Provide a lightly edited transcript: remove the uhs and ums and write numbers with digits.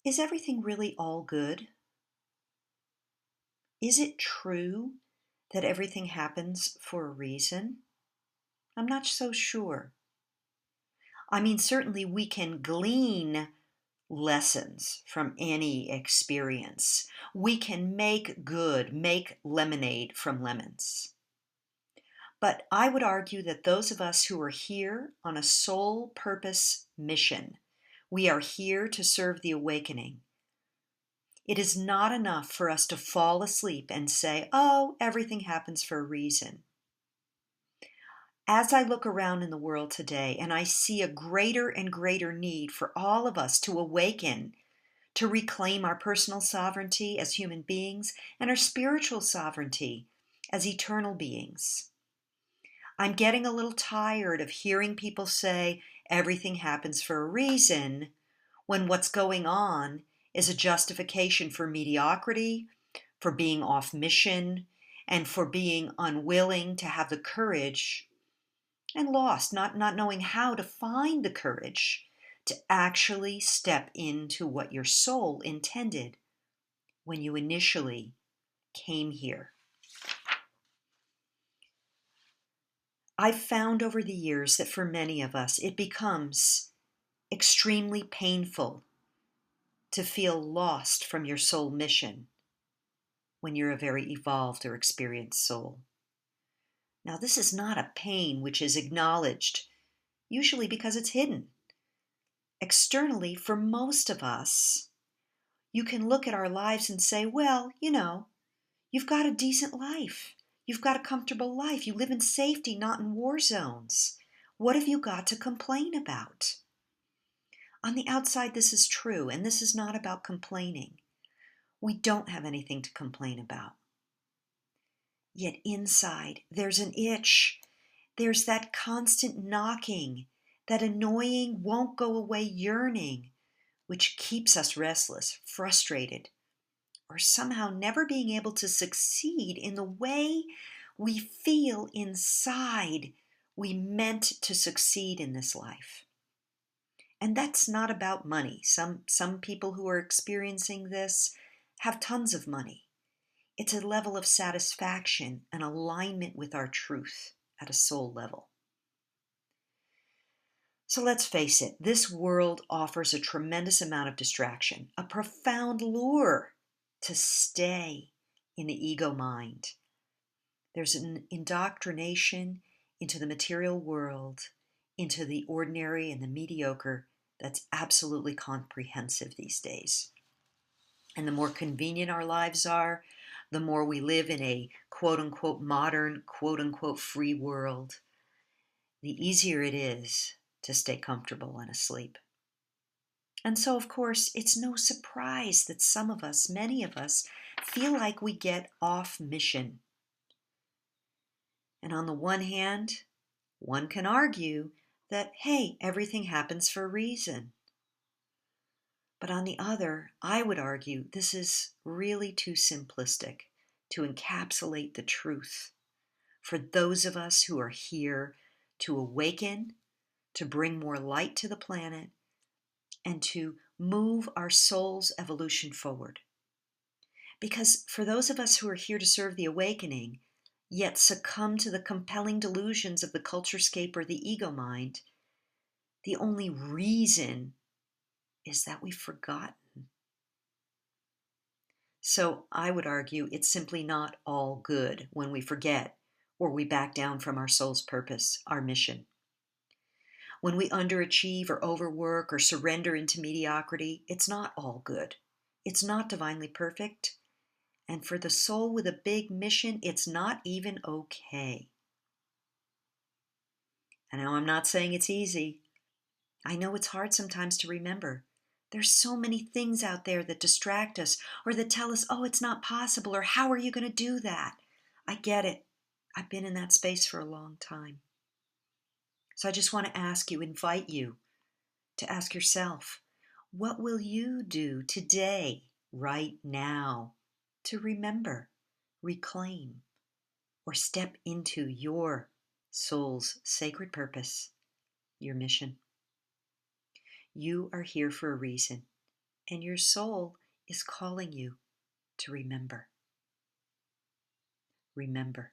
Is everything really all good? Is it true that everything happens for a reason? I'm not so sure. I mean, certainly we can glean lessons from any experience. We can make lemonade from lemons. But I would argue that those of us who are here on a sole purpose mission, we are here to serve the awakening. It is not enough for us to fall asleep and say, oh, everything happens for a reason. As I look around in the world today and I see a greater and greater need for all of us to awaken, to reclaim our personal sovereignty as human beings and our spiritual sovereignty as eternal beings. I'm getting a little tired of hearing people say everything happens for a reason when what's going on is a justification for mediocrity, for being off mission, and for being unwilling to have the courage and lost, not knowing how to find the courage to actually step into what your soul intended when you initially came here. I've found over the years that for many of us, it becomes extremely painful to feel lost from your soul mission when you're a very evolved or experienced soul. Now, this is not a pain which is acknowledged, usually because it's hidden. Externally, for most of us, you can look at our lives and say, well, you've got a decent life. You've got a comfortable life. You live in safety, not in war zones. What have you got to complain about? On the outside, this is true, and this is not about complaining. We don't have anything to complain about. Yet inside, there's an itch. There's that constant knocking, that annoying, won't go away yearning, which keeps us restless, frustrated, or somehow never being able to succeed in the way we feel inside we meant to succeed in this life. And that's not about money. Some people who are experiencing this have tons of money. It's a level of satisfaction and alignment with our truth at a soul level. So let's face it, this world offers a tremendous amount of distraction, a profound lure to stay in the ego mind. There's an indoctrination into the material world, into the ordinary and the mediocre that's absolutely comprehensive these days. And the more convenient our lives are, the more we live in a quote unquote modern, quote unquote free world, the easier it is to stay comfortable and asleep. And so, of course, it's no surprise that some of us, many of us, feel like we get off mission. And on the one hand, one can argue that, hey, everything happens for a reason. But on the other, I would argue this is really too simplistic to encapsulate the truth for those of us who are here to awaken, to bring more light to the planet, and to move our soul's evolution forward. Because for those of us who are here to serve the awakening, yet succumb to the compelling delusions of the culturescape or the ego mind, the only reason is that we've forgotten. So I would argue it's simply not all good when we forget or we back down from our soul's purpose, our mission. When we underachieve or overwork or surrender into mediocrity, it's not all good. It's not divinely perfect. And for the soul with a big mission, it's not even okay. And now I'm not saying it's easy. I know it's hard sometimes to remember. There's so many things out there that distract us or that tell us, oh, it's not possible, or how are you going to do that? I get it. I've been in that space for a long time. So I just want to ask you, invite you to ask yourself, what will you do today, right now, to remember, reclaim, or step into your soul's sacred purpose, your mission? You are here for a reason, and your soul is calling you to remember. Remember.